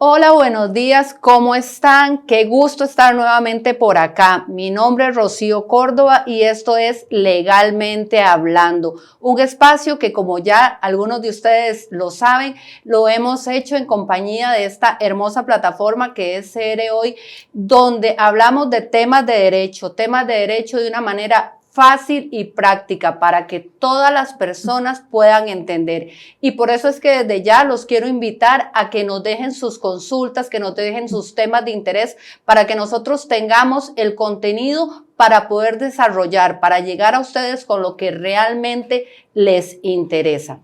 Hola, buenos días, ¿cómo están? Qué gusto estar nuevamente por acá. Mi nombre es Rocío Córdoba y esto es Legalmente Hablando, un espacio que, como ya algunos de ustedes lo saben, lo hemos hecho en compañía de esta hermosa plataforma que es CR Hoy, donde hablamos de temas de derecho de una manera fácil y práctica para que todas las personas puedan entender. Y por eso es que desde ya los quiero invitar a que nos dejen sus consultas, que nos dejen sus temas de interés para que nosotros tengamos el contenido para poder desarrollar, para llegar a ustedes con lo que realmente les interesa.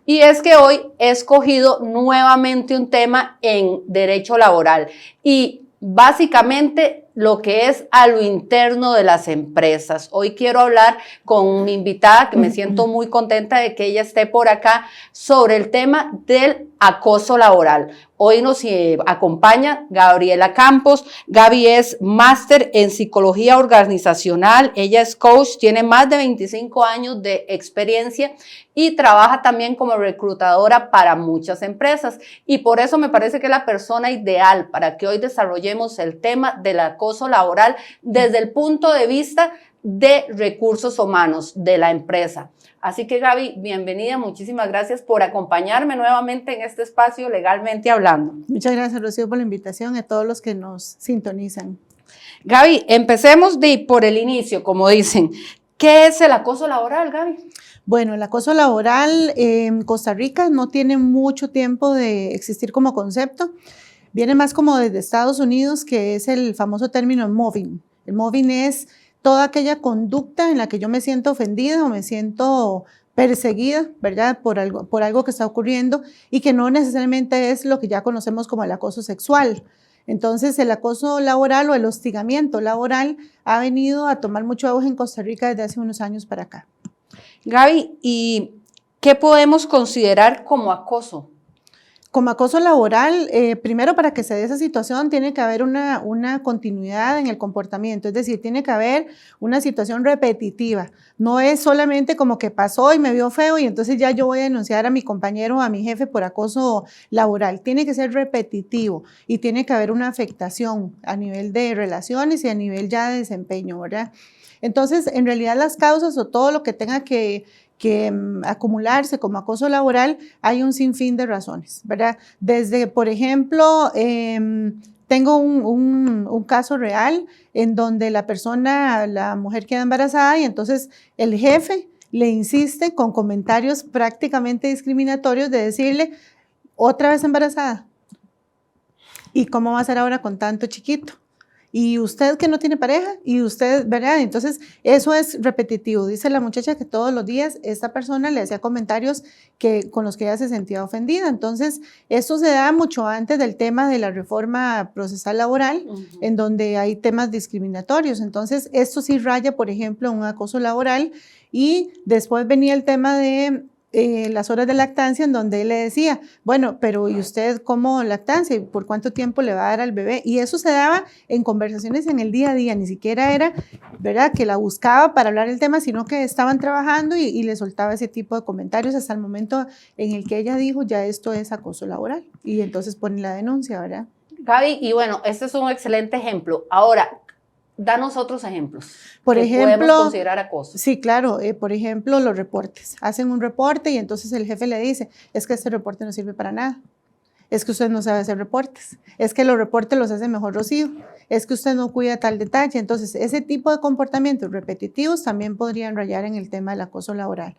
Y es que hoy he escogido nuevamente un tema en derecho laboral y básicamente lo que es a lo interno de las empresas. Hoy quiero hablar con mi invitada, que me siento muy contenta de que ella esté por acá, sobre el tema del acoso laboral. Hoy nos acompaña Gabriela Campos. Gaby es máster en psicología organizacional, ella es coach, tiene más de 25 años de experiencia y trabaja también como reclutadora para muchas empresas. Y por eso me parece que es la persona ideal para que hoy desarrollemos el tema del acoso laboral desde el punto de vista de recursos humanos de la empresa. Así que Gaby, bienvenida, muchísimas gracias por acompañarme nuevamente en este espacio Legalmente Hablando. Muchas gracias, Rocío, por la invitación y a todos los que nos sintonizan. Gaby, empecemos por el inicio, como dicen. ¿Qué es el acoso laboral, Gaby? Bueno, el acoso laboral en Costa Rica no tiene mucho tiempo de existir como concepto. Viene más como desde Estados Unidos, que es el famoso término mobbing. El mobbing es toda aquella conducta en la que yo me siento ofendida o me siento perseguida, ¿verdad? Por algo que está ocurriendo y que no necesariamente es lo que ya conocemos como el acoso sexual. Entonces, el acoso laboral o el hostigamiento laboral ha venido a tomar mucho auge en Costa Rica desde hace unos años para acá. Gaby, ¿y qué podemos considerar como acoso? Como acoso laboral, primero para que se dé esa situación tiene que haber una continuidad en el comportamiento, es decir, tiene que haber una situación repetitiva. No es solamente como que pasó y me vio feo y entonces ya yo voy a denunciar a mi compañero o a mi jefe por acoso laboral. Tiene que ser repetitivo y tiene que haber una afectación a nivel de relaciones y a nivel ya de desempeño, ¿verdad? Entonces, en realidad las causas o todo lo que tenga que acumularse como acoso laboral, hay un sinfín de razones, ¿verdad? Desde, por ejemplo, tengo un caso real en donde la mujer queda embarazada y entonces el jefe le insiste con comentarios prácticamente discriminatorios de decirle, otra vez embarazada, ¿y cómo va a ser ahora con tanto chiquito? Y usted que no tiene pareja, y usted, ¿verdad? Entonces, eso es repetitivo. Dice la muchacha que todos los días esta persona le hacía comentarios con los que ella se sentía ofendida. Entonces, esto se da mucho antes del tema de la reforma procesal laboral, en donde hay temas discriminatorios. Entonces, esto sí raya, por ejemplo, un acoso laboral. Y después venía el tema de las horas de lactancia, en donde él le decía, bueno, pero ¿y usted cómo lactancia? ¿Por cuánto tiempo le va a dar al bebé? Y eso se daba en conversaciones en el día a día, ni siquiera era, ¿verdad?, que la buscaba para hablar el tema, sino que estaban trabajando y le soltaba ese tipo de comentarios hasta el momento en el que ella dijo, ya esto es acoso laboral. Y entonces ponen la denuncia, ¿verdad? Gaby, y bueno, este es un excelente ejemplo. Ahora, danos otros ejemplos. Por ejemplo, podemos considerar acoso. Sí, claro. Por ejemplo, los reportes. Hacen un reporte y entonces el jefe le dice, es que este reporte no sirve para nada. Es que usted no sabe hacer reportes. Es que los reportes los hace mejor Rocío. Es que usted no cuida tal detalle. Entonces, ese tipo de comportamientos repetitivos también podrían rayar en el tema del acoso laboral.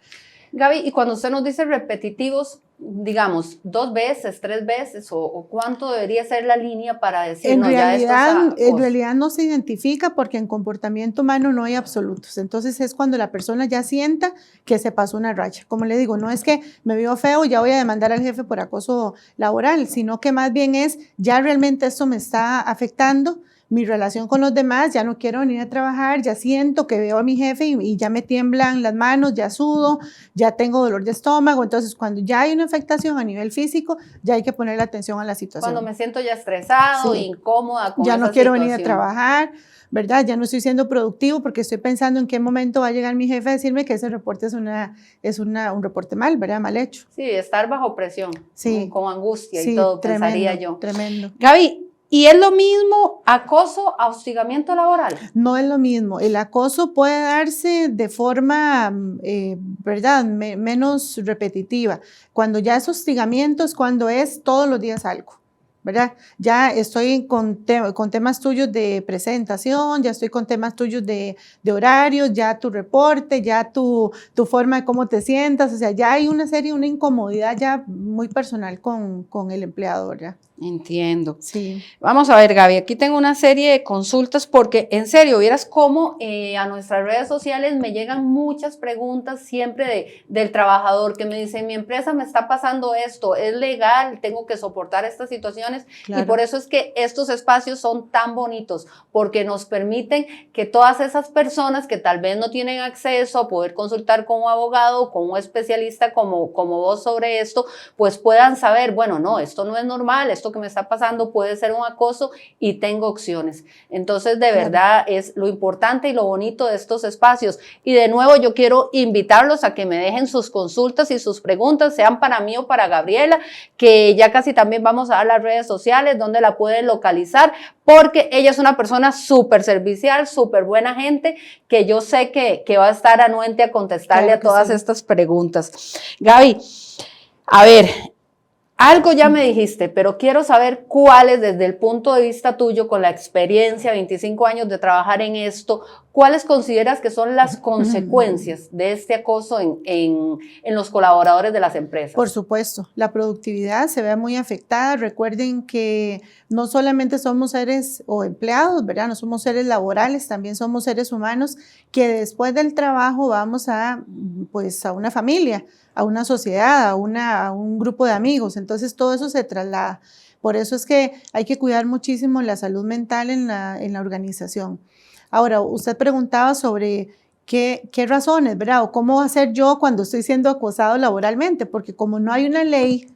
Gaby, y cuando usted nos dice repetitivos, digamos, 2 veces, 3 veces, o cuánto debería ser la línea para decir, En no, ya esto es acoso. En realidad no se identifica porque en comportamiento humano no hay absolutos. Entonces es cuando la persona ya sienta que se pasó una raya. Como le digo, no es que me vio feo y ya voy a demandar al jefe por acoso laboral, sino que más bien es, ya realmente esto me está afectando, mi relación con los demás, ya no quiero venir a trabajar, ya siento que veo a mi jefe y ya me tiemblan las manos, ya sudo, ya tengo dolor de estómago. Entonces, cuando ya hay una afectación a nivel físico, ya hay que ponerle atención a la situación. Cuando me siento ya estresado, Sí. incómoda con ya esa no quiero situación. venir a trabajar, ¿verdad? Ya no estoy siendo productivo porque estoy pensando en qué momento va a llegar mi jefe a decirme que ese reporte es un reporte mal, ¿verdad? Mal hecho. Sí, estar bajo presión, Sí. con angustia Sí, y todo, tremendo, pensaría yo. Tremendo. Gaby, ¿y es lo mismo acoso a hostigamiento laboral? No es lo mismo. El acoso puede darse de forma, ¿verdad? Menos repetitiva. Cuando ya es hostigamiento es cuando es todos los días algo, ¿verdad? Ya estoy con temas tuyos de presentación, ya estoy con temas tuyos de horarios, ya tu reporte, ya tu forma de cómo te sientas, o sea, ya hay una incomodidad ya muy personal con el empleador, ¿ya? Entiendo. Sí. Vamos a ver, Gaby, aquí tengo una serie de consultas porque, en serio, vieras cómo a nuestras redes sociales me llegan muchas preguntas siempre del trabajador que me dicen, mi empresa me está pasando esto, es legal, tengo que soportar estas situaciones. Claro. Y por eso es que estos espacios son tan bonitos, porque nos permiten que todas esas personas que tal vez no tienen acceso a poder consultar con un abogado, con un especialista como vos sobre esto, pues puedan saber, bueno, no, esto no es normal, esto que me está pasando puede ser un acoso y tengo opciones. Entonces, de verdad, es lo importante y lo bonito de estos espacios. Y de nuevo, yo quiero invitarlos a que me dejen sus consultas y sus preguntas, sean para mí o para Gabriela, que ya casi también vamos a dar las redes sociales donde la pueden localizar, porque ella es una persona súper servicial, súper buena gente, que yo sé que va a estar anuente a contestarle a todas estas preguntas. Gaby, a ver, algo ya me dijiste, pero quiero saber cuáles, desde el punto de vista tuyo, con la experiencia, 25 años de trabajar en esto, ¿cuáles consideras que son las consecuencias de este acoso en los colaboradores de las empresas? Por supuesto, la productividad se ve muy afectada. Recuerden que no solamente somos seres o empleados, ¿verdad? No somos seres laborales, también somos seres humanos que después del trabajo vamos a una familia, a una sociedad, a un grupo de amigos. Entonces todo eso se traslada. Por eso es que hay que cuidar muchísimo la salud mental en la organización. Ahora, usted preguntaba sobre qué razones, ¿verdad? O cómo hacer yo cuando estoy siendo acosado laboralmente, porque como no hay una ley,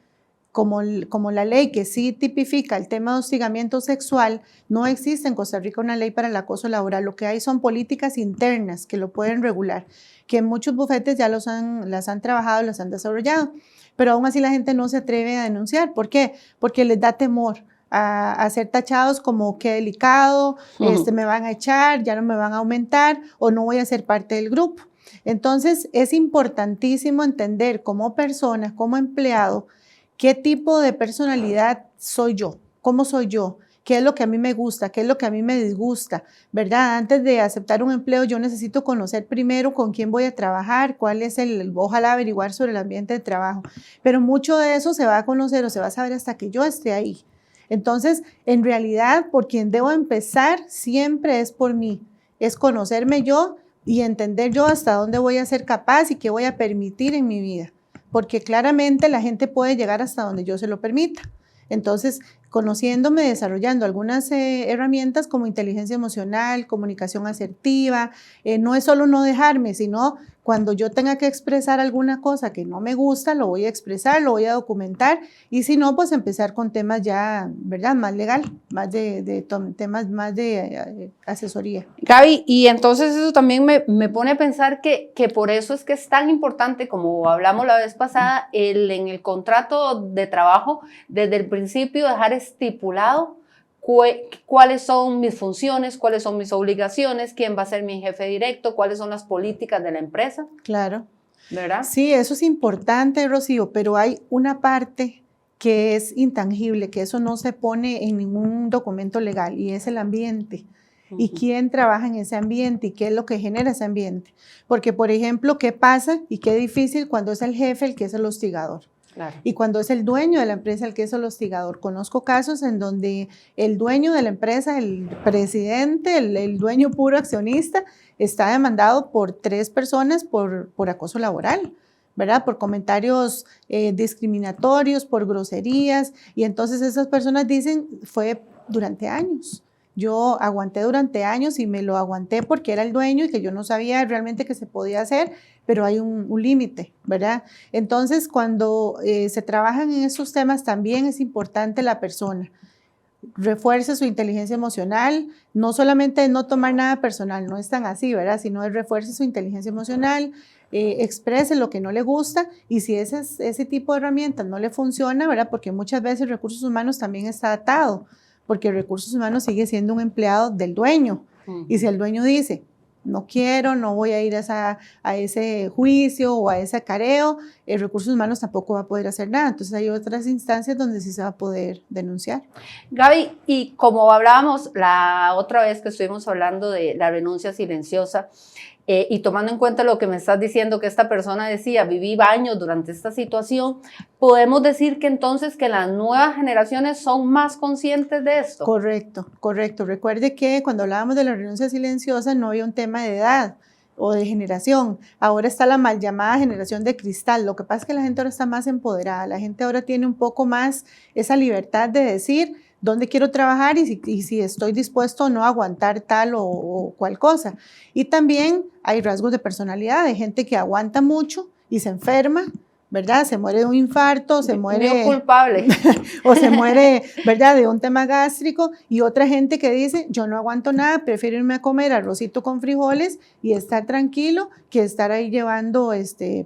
como la ley que sí tipifica el tema de hostigamiento sexual, no existe en Costa Rica una ley para el acoso laboral. Lo que hay son políticas internas que lo pueden regular, que muchos bufetes ya las han trabajado, las han desarrollado, pero aún así la gente no se atreve a denunciar. ¿Por qué? Porque les da temor a ser tachados como qué delicado, me van a echar, ya no me van a aumentar o no voy a ser parte del grupo. Entonces es importantísimo entender como persona, como empleado, qué tipo de personalidad soy yo, cómo soy yo, qué es lo que a mí me gusta, qué es lo que a mí me disgusta, ¿verdad? Antes de aceptar un empleo yo necesito conocer primero con quién voy a trabajar, ojalá averiguar sobre el ambiente de trabajo, pero mucho de eso se va a conocer o se va a saber hasta que yo esté ahí. Entonces, en realidad, por quien debo empezar siempre es por mí, es conocerme yo y entender yo hasta dónde voy a ser capaz y qué voy a permitir en mi vida, porque claramente la gente puede llegar hasta donde yo se lo permita. Entonces, conociéndome, desarrollando algunas herramientas como inteligencia emocional, comunicación asertiva, no es solo no dejarme, sino cuando yo tenga que expresar alguna cosa que no me gusta, lo voy a expresar, lo voy a documentar, y si no, pues empezar con temas ya, ¿verdad?, más legal, más temas más de asesoría. Gaby, y entonces eso también me pone a pensar que por eso es que es tan importante, como hablamos la vez pasada, en el contrato de trabajo, desde el principio dejar estipulado cuáles son mis funciones, cuáles son mis obligaciones, quién va a ser mi jefe directo, cuáles son las políticas de la empresa. Claro. ¿Verdad? Sí, eso es importante, Rocío, pero hay una parte que es intangible, que eso no se pone en ningún documento legal, y es el ambiente. Y quién trabaja en ese ambiente y qué es lo que genera ese ambiente. Porque, por ejemplo, ¿qué pasa y qué difícil cuando es el jefe el que es el hostigador? Claro. Y cuando es el dueño de la empresa el que es el hostigador. Conozco casos en donde el dueño de la empresa, el presidente, el dueño puro accionista, está demandado por 3 personas por acoso laboral, ¿verdad? Por comentarios discriminatorios, por groserías, y entonces esas personas dicen fue durante años. Yo aguanté durante años y me lo aguanté porque era el dueño y que yo no sabía realmente que se podía hacer, pero hay un límite, ¿verdad? Entonces, cuando se trabajan en esos temas, también es importante la persona. Refuerce su inteligencia emocional, no solamente no tomar nada personal, no es tan así, ¿verdad? Sino refuerce su inteligencia emocional, exprese lo que no le gusta y si ese tipo de herramientas no le funciona, ¿verdad? Porque muchas veces recursos humanos también está atado, porque recursos humanos sigue siendo un empleado del dueño. Y si el dueño dice, no quiero, no voy a ir a ese juicio o a ese careo, recursos humanos tampoco va a poder hacer nada. Entonces hay otras instancias donde sí se va a poder denunciar. Gaby, y como hablábamos la otra vez que estuvimos hablando de la renuncia silenciosa, y tomando en cuenta lo que me estás diciendo, que esta persona decía, viví años durante esta situación, ¿podemos decir que entonces que las nuevas generaciones son más conscientes de esto? Correcto, correcto. Recuerde que cuando hablábamos de la renuncia silenciosa no había un tema de edad o de generación. Ahora está la mal llamada generación de cristal. Lo que pasa es que la gente ahora está más empoderada. La gente ahora tiene un poco más esa libertad de decir dónde quiero trabajar y si estoy dispuesto o no a aguantar tal o cual cosa. Y también hay rasgos de personalidad, de gente que aguanta mucho y se enferma, ¿verdad? Se muere de un infarto, se muere... Mío culpable. o se muere, ¿verdad?, de un tema gástrico, y otra gente que dice, yo no aguanto nada, prefiero irme a comer arrocito con frijoles y estar tranquilo que estar ahí llevando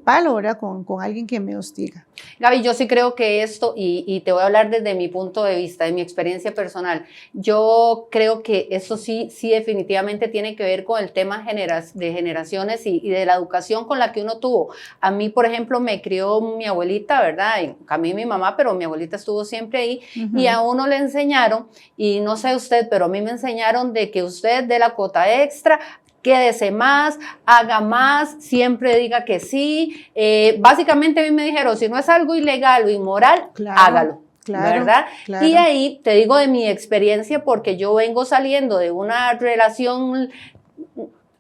palo, ¿verdad?, con alguien que me hostiga. Gaby, yo sí creo que esto, y te voy a hablar desde mi punto de vista, de mi experiencia personal, yo creo que esto sí definitivamente tiene que ver con el tema de generaciones y de la educación con la que uno tuvo. A mí, por ejemplo, me crió mi abuelita, ¿verdad? Y a mí mi mamá, pero mi abuelita estuvo siempre ahí, y a uno le enseñaron, y no sé usted, pero a mí me enseñaron de que usted dé la cuota extra, quédese más, haga más, siempre diga que sí. Básicamente a mí me dijeron, si no es algo ilegal o inmoral, claro, hágalo. Claro, ¿verdad? claro. Y ahí te digo de mi experiencia, porque yo vengo saliendo de una relación,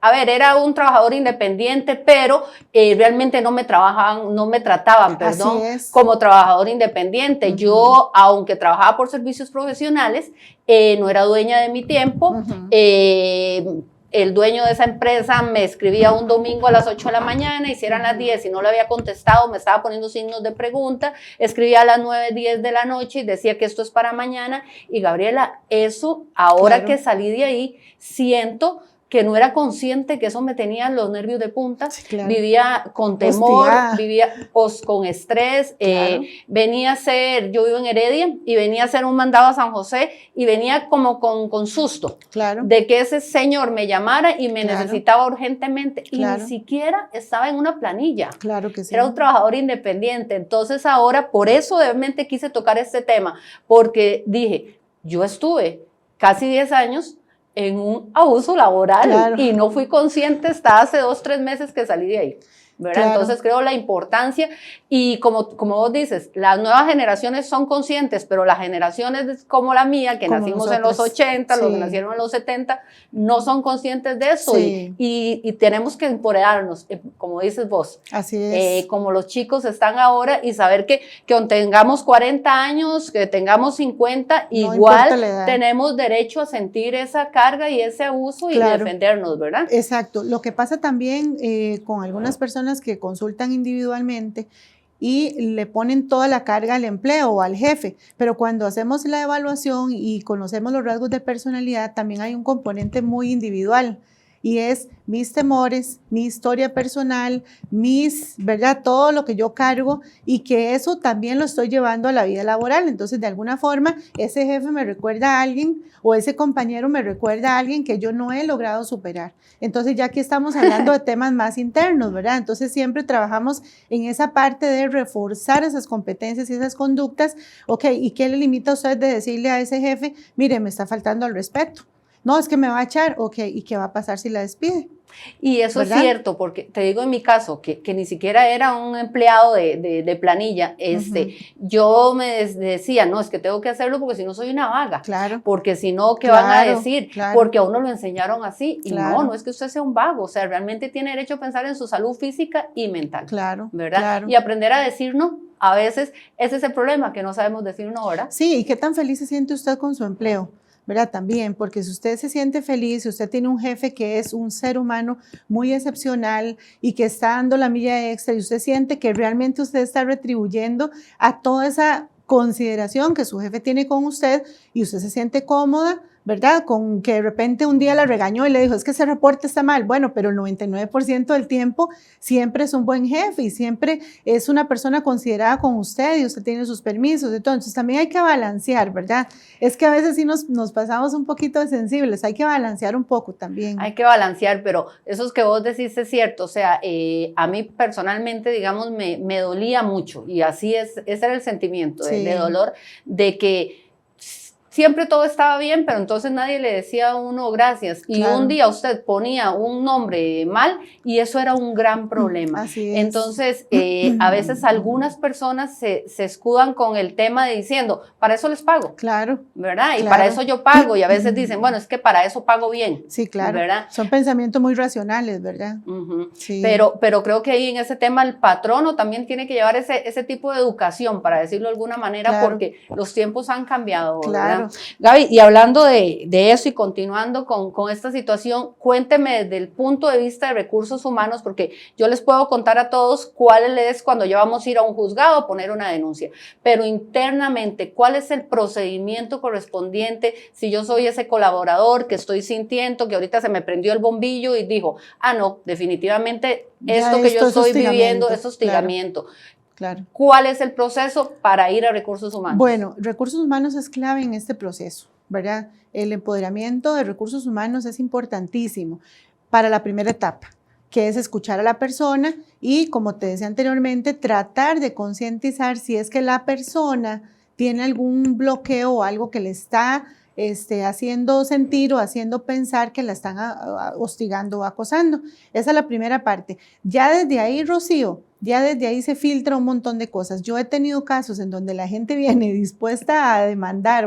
a ver, era un trabajador independiente, pero realmente no me trataban, perdón, como trabajador independiente. Yo, aunque trabajaba por servicios profesionales, no era dueña de mi tiempo. El dueño de esa empresa me escribía un domingo a las 8 de la mañana, y si eran las 10 y no le había contestado, me estaba poniendo signos de pregunta, escribía a las 9, 10 de la noche y decía que esto es para mañana. Y Gabriela, eso, ahora que salí de ahí, siento que no era consciente que eso me tenía los nervios de punta, vivía con temor, vivía con estrés, venía a ser, yo vivo en Heredia, y venía a hacer un mandado a San José, y venía como con susto, de que ese señor me llamara y me necesitaba urgentemente, y ni siquiera estaba en una planilla, era un trabajador independiente. Entonces ahora, por eso realmente quise tocar este tema, porque dije, yo estuve casi 10 años en un abuso laboral y no fui consciente hasta hace 2, 3 meses que salí de ahí, ¿verdad? Entonces creo la importancia, y como vos dices, las nuevas generaciones son conscientes, pero las generaciones como la mía, que nacimos en los 80, los que nacieron en los 70, no son conscientes de eso, y tenemos que empoderarnos, como dices vos. Así es. Como los chicos están ahora, y saber que tengamos 40 años, que tengamos 50, no igual tenemos derecho a sentir esa carga y ese abuso y defendernos, ¿verdad? Exacto. Lo que pasa también con algunas personas que consultan individualmente y le ponen toda la carga al empleo o al jefe, pero cuando hacemos la evaluación y conocemos los rasgos de personalidad, también hay un componente muy individual, y es mis temores, mi historia personal, ¿verdad? Todo lo que yo cargo, y que eso también lo estoy llevando a la vida laboral. Entonces, de alguna forma, ese jefe me recuerda a alguien, o ese compañero me recuerda a alguien que yo no he logrado superar. Entonces, ya aquí estamos hablando de temas más internos, ¿verdad? Entonces, siempre trabajamos en esa parte de reforzar esas competencias y esas conductas. Ok, ¿y qué le limita a usted de decirle a ese jefe, mire, me está faltando al respeto? No, es que me va a echar, ok, ¿y qué va a pasar si la despide? Y eso es cierto, porque te digo en mi caso, que ni siquiera era un empleado de planilla, yo me decía, no, es que tengo que hacerlo porque si no soy una vaga, porque si no, ¿qué van a decir? Porque a uno lo enseñaron así, y no es que usted sea un vago, o sea, realmente tiene derecho a pensar en su salud física y mental, ¿verdad? Y aprender a decir no. A veces ese es el problema, que no sabemos decir no, ¿verdad? Sí, ¿y qué tan feliz se siente usted con su empleo? ¿verdad? También, porque si usted se siente feliz, si usted tiene un jefe que es un ser humano muy excepcional y que está dando la milla extra y usted siente que realmente usted está retribuyendo a toda esa consideración que su jefe tiene con usted y usted se siente cómoda, ¿verdad? Con que de repente un día la regañó y le dijo, es que ese reporte está mal. Bueno, pero el 99% del tiempo siempre es un buen jefe y siempre es una persona considerada con usted y usted tiene sus permisos. Entonces también hay que balancear, ¿verdad? Es que a veces sí nos pasamos un poquito de sensibles, hay que balancear un poco también. Hay que balancear, pero eso que vos decís es cierto, o sea, a mí personalmente, digamos, me dolía mucho y así es, ese era el sentimiento de dolor, de que siempre todo estaba bien, pero entonces nadie le decía a uno gracias. Y un día usted ponía un nombre mal y eso era un gran problema. Así es. Entonces, a veces algunas personas se escudan con el tema de diciendo, para eso les pago. Claro. ¿Verdad? Y para eso yo pago. Y a veces dicen, bueno, es que para eso pago bien. Sí, claro. ¿Verdad? Son pensamientos muy racionales, ¿verdad? Sí. Pero creo que ahí en ese tema el patrono también tiene que llevar ese tipo de educación, para decirlo de alguna manera, porque los tiempos han cambiado, ¿verdad? Gaby, y hablando de eso y continuando con esta situación, cuénteme desde el punto de vista de recursos humanos, porque yo les puedo contar a todos cuál es cuando ya vamos a ir a un juzgado a poner una denuncia, pero internamente, ¿cuál es el procedimiento correspondiente si yo soy ese colaborador que estoy sintiendo que ahorita se me prendió el bombillo y dijo, no, definitivamente esto que yo estoy viviendo es hostigamiento? Claro. ¿Cuál es el proceso para ir a recursos humanos? Bueno, recursos humanos es clave en este proceso, ¿verdad? El empoderamiento de recursos humanos es importantísimo para la primera etapa, que es escuchar a la persona y, como te decía anteriormente, tratar de concientizar si es que la persona tiene algún bloqueo o algo que le está haciendo sentir o haciendo pensar que la están hostigando o acosando. Esa es la primera parte. Ya desde ahí, Rocío, ya desde ahí se filtra un montón de cosas. Yo he tenido casos en donde la gente viene dispuesta a demandar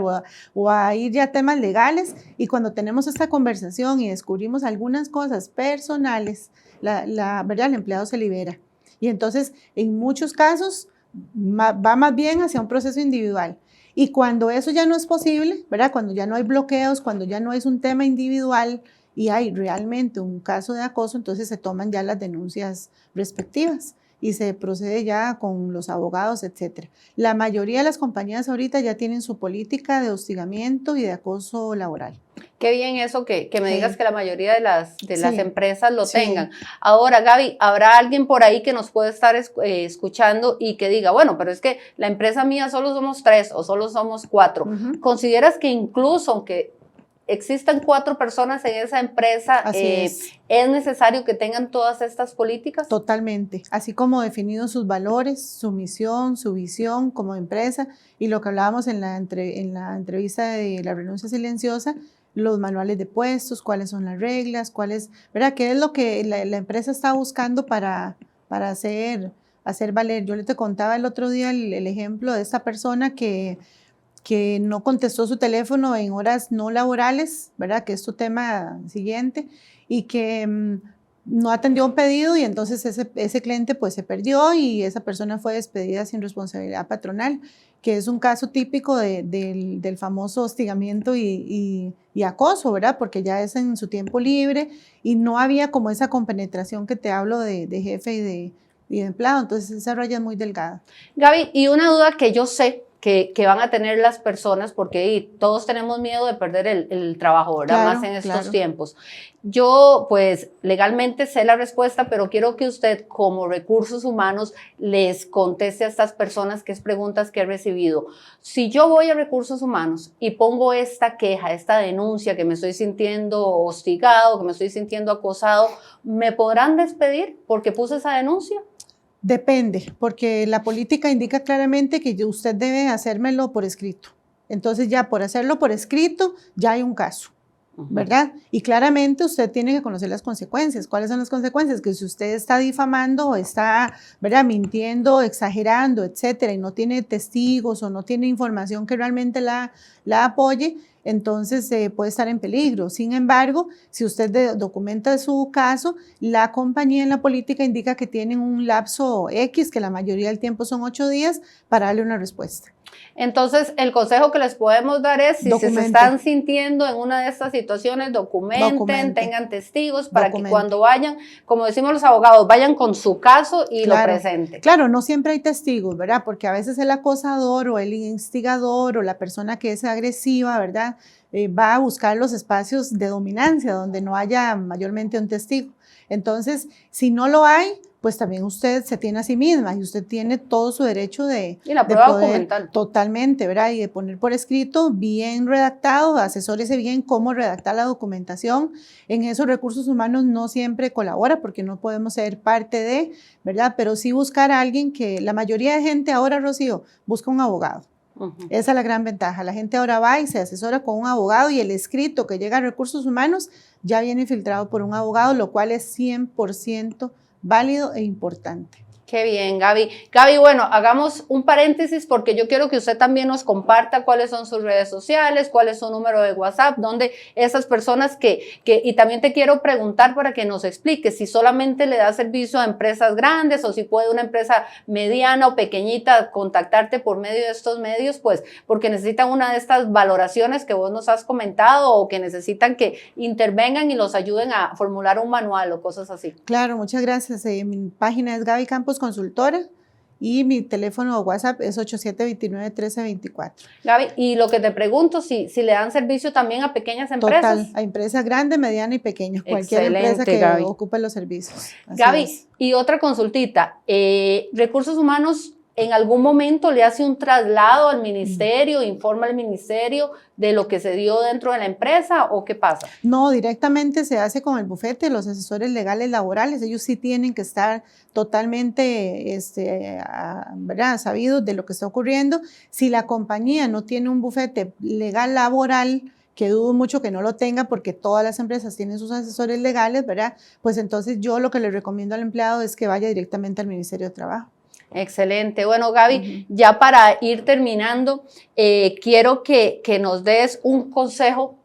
o a ir ya a temas legales y cuando tenemos esta conversación y descubrimos algunas cosas personales, ¿verdad? El empleado se libera. Y entonces, en muchos casos, va más bien hacia un proceso individual. Y cuando eso ya no es posible, ¿verdad? Cuando ya no hay bloqueos, cuando ya no es un tema individual y hay realmente un caso de acoso, entonces se toman ya las denuncias respectivas y se procede ya con los abogados, etcétera. La mayoría de las compañías ahorita ya tienen su política de hostigamiento y de acoso laboral. Qué bien eso que me digas que la mayoría de las empresas lo tengan. Ahora, Gaby, ¿habrá alguien por ahí que nos puede estar escuchando y que diga, bueno, pero es que la empresa mía solo somos 3 o solo somos 4? ¿Consideras que incluso aunque existan 4 personas en esa empresa, es necesario que tengan todas estas políticas? Totalmente, así como definidos sus valores, su misión, su visión como empresa y lo que hablábamos en la entrevista de la renuncia silenciosa, los manuales de puestos, cuáles son las reglas, ¿verdad? ¿Qué es lo que la empresa está buscando para hacer valer? Yo te contaba el otro día el ejemplo de esta persona que no contestó su teléfono en horas no laborales, ¿verdad? Que es tu tema siguiente, y que no atendió un pedido y entonces ese cliente pues se perdió y esa persona fue despedida sin responsabilidad patronal, que es un caso típico del famoso hostigamiento y acoso, ¿verdad? Porque ya es en su tiempo libre y no había como esa compenetración que te hablo de jefe y de empleado, entonces esa raya es muy delgada. Gaby, y una duda que yo sé que van a tener las personas, porque todos tenemos miedo de perder el trabajo, ¿verdad? Claro, más en estos tiempos. Yo, pues, legalmente sé la respuesta, pero quiero que usted, como recursos humanos, les conteste a estas personas que es preguntas que he recibido. Si yo voy a recursos humanos y pongo esta queja, esta denuncia, que me estoy sintiendo hostigado, que me estoy sintiendo acosado, ¿me podrán despedir porque puse esa denuncia? Depende, porque la política indica claramente que usted debe hacérmelo por escrito. Entonces ya por hacerlo por escrito ya hay un caso, ¿verdad? Y claramente usted tiene que conocer las consecuencias. ¿Cuáles son las consecuencias? Que si usted está difamando o está, ¿verdad?, mintiendo, exagerando, etcétera, y no tiene testigos o no tiene información que realmente la apoye, entonces puede estar en peligro. Sin embargo, si usted documenta su caso, la compañía en la política indica que tienen un lapso X, que la mayoría del tiempo son 8 días, para darle una respuesta. Entonces, el consejo que les podemos dar es, si se están sintiendo en una de estas situaciones, documenten, tengan testigos para que cuando vayan, como decimos los abogados, vayan con su caso y lo presenten. Claro, no siempre hay testigos, ¿verdad? Porque a veces el acosador o el instigador o la persona que es agresiva, ¿verdad? Va a buscar los espacios de dominancia donde no haya mayormente un testigo. Entonces, si no lo hay, pues también usted se tiene a sí misma y usted tiene todo su derecho de y la prueba documental. Totalmente, ¿verdad? Y de poner por escrito bien redactado, asesórese bien cómo redactar la documentación. En esos recursos humanos no siempre colabora porque no podemos ser parte de, ¿verdad? Pero sí buscar a alguien que la mayoría de gente ahora, Rocío, busca un abogado. Esa es la gran ventaja. La gente ahora va y se asesora con un abogado y el escrito que llega a recursos humanos ya viene filtrado por un abogado, lo cual es 100% válido e importante. Qué bien, Gaby. Gaby, bueno, hagamos un paréntesis porque yo quiero que usted también nos comparta cuáles son sus redes sociales, cuál es su número de WhatsApp, donde esas personas y también te quiero preguntar para que nos expliques si solamente le da servicio a empresas grandes o si puede una empresa mediana o pequeñita contactarte por medio de estos medios, pues porque necesitan una de estas valoraciones que vos nos has comentado o que necesitan que intervengan y los ayuden a formular un manual o cosas así. Claro, muchas gracias. Mi página es Gaby Campos Consultora y mi teléfono o WhatsApp es 8729-1324. Gaby, y lo que te pregunto, si le dan servicio también a pequeñas empresas. Total, a empresas grandes, medianas y pequeñas, cualquier empresa que Gaby ocupe los servicios. Así Gaby, es. Y otra consultita, Recursos Humanos en algún momento le hace un traslado al ministerio, informa al ministerio de lo que se dio dentro de la empresa o qué pasa? No, directamente se hace con el bufete, los asesores legales laborales, ellos sí tienen que estar totalmente ¿verdad? Sabidos de lo que está ocurriendo. Si la compañía no tiene un bufete legal laboral, que dudo mucho que no lo tenga porque todas las empresas tienen sus asesores legales, ¿verdad? Pues entonces yo lo que le recomiendo al empleado es que vaya directamente al Ministerio de Trabajo. Excelente. Bueno, Gaby, ya para ir terminando, quiero que nos des un consejo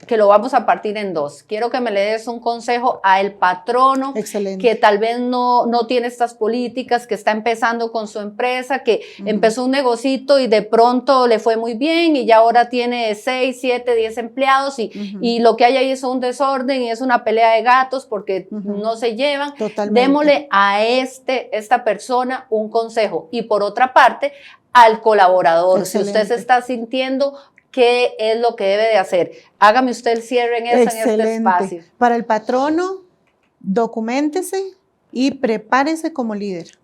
que lo vamos a partir en dos. Quiero que me le des un consejo al patrono que tal vez no tiene estas políticas, que está empezando con su empresa, que empezó un negocito y de pronto le fue muy bien y ya ahora tiene 6, 7, 10 empleados y lo que hay ahí es un desorden y es una pelea de gatos porque no se llevan. Totalmente. Démosle a esta persona un consejo. Y por otra parte, al colaborador, Excelente. si usted se está sintiendo, ¿qué es lo que debe de hacer? Hágame usted el cierre en eso, en este espacio. Para el patrono, documéntese y prepárese como líder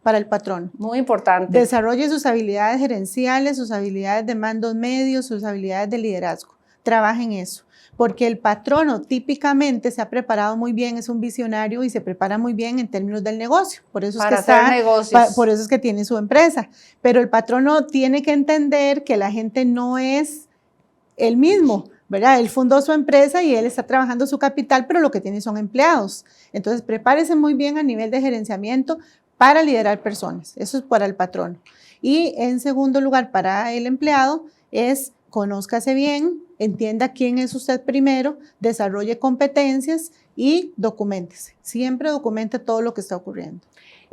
para el patrono. Muy importante. Desarrolle sus habilidades gerenciales, sus habilidades de mandos medios, sus habilidades de liderazgo. Trabaje en eso. Porque el patrono típicamente se ha preparado muy bien, es un visionario y se prepara muy bien en términos del negocio. Por eso por eso es que tiene su empresa. Pero el patrono tiene que entender que la gente no es el mismo, ¿verdad? Él fundó su empresa y él está trabajando su capital, pero lo que tiene son empleados. Entonces, prepárese muy bien a nivel de gerenciamiento para liderar personas. Eso es para el patrono. Y en segundo lugar, para el empleado es conózcase bien, entienda quién es usted primero, desarrolle competencias y documéntese. Siempre documente todo lo que está ocurriendo.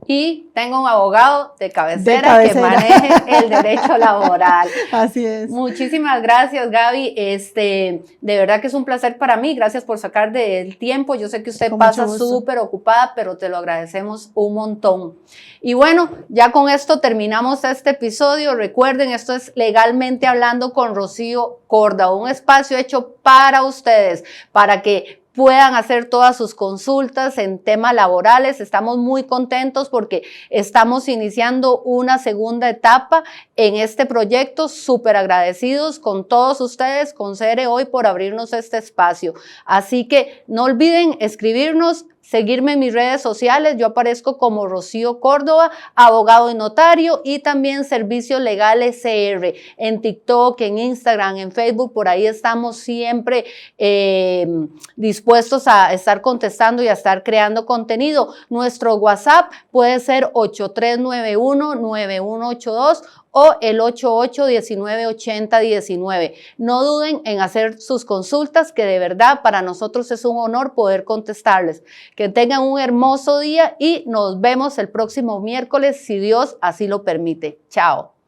Y tengo un abogado de cabecera que maneje el derecho laboral. Así es. Muchísimas gracias, Gaby. De verdad que es un placer para mí. Gracias por sacar del tiempo. Yo sé que usted pasa súper ocupada, pero te lo agradecemos un montón. Y bueno, ya con esto terminamos este episodio. Recuerden, esto es Legalmente Hablando con Rocío Córdoba, un espacio hecho para ustedes, para que puedan hacer todas sus consultas en temas laborales. Estamos muy contentos porque estamos iniciando una segunda etapa en este proyecto, súper agradecidos con todos ustedes, con CR Hoy por abrirnos este espacio. Así que no olviden escribirnos, seguirme en mis redes sociales. Yo aparezco como Rocío Córdoba, abogado y notario, y también Servicios Legales CR en TikTok, en Instagram, en Facebook. Por ahí estamos siempre dispuestos a estar contestando y a estar creando contenido. Nuestro WhatsApp puede ser 8391-9182 o el 88-19-80-19. No duden en hacer sus consultas, que de verdad para nosotros es un honor poder contestarles. Que tengan un hermoso día y nos vemos el próximo miércoles, si Dios así lo permite. Chao.